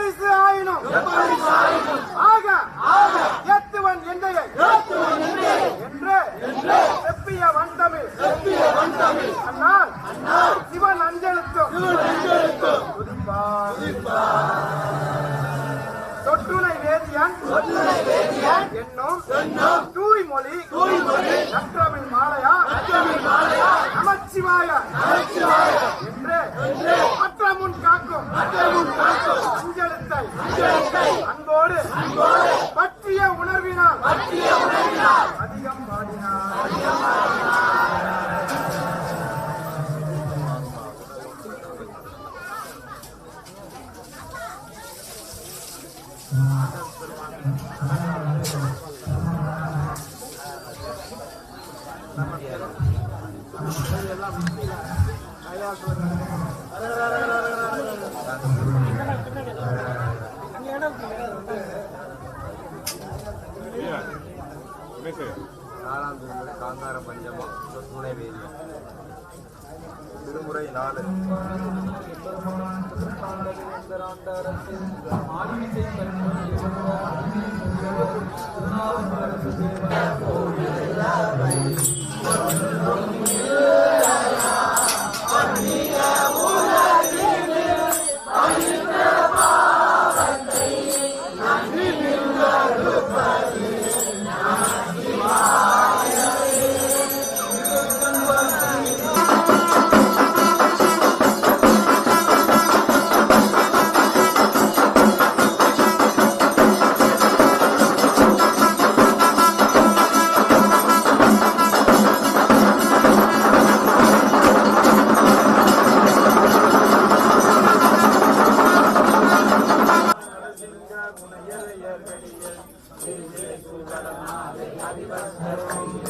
எப்பரிசு ஆயினும் ஆக ஏத்துவன் எந்தையை என்று செப்பிய வந்தமிழ் அண்ணால் சிவன் அஞ்செழுத்தும் தொட்டுனை வேதியன் என்னும் தூய்மொழி நற்றமிழ் மாலையா நமச்சிவாய என்று அற்றமுன் காக்கும் அஞ்செழுத்தை அன்போடு பற்றிய உணர்வினால் அதிகம் பாடினார். நாலாம் திருமுறை காந்தார பஞ்சமம் துணை வேதியம் திருமுறை 4. அதிபர்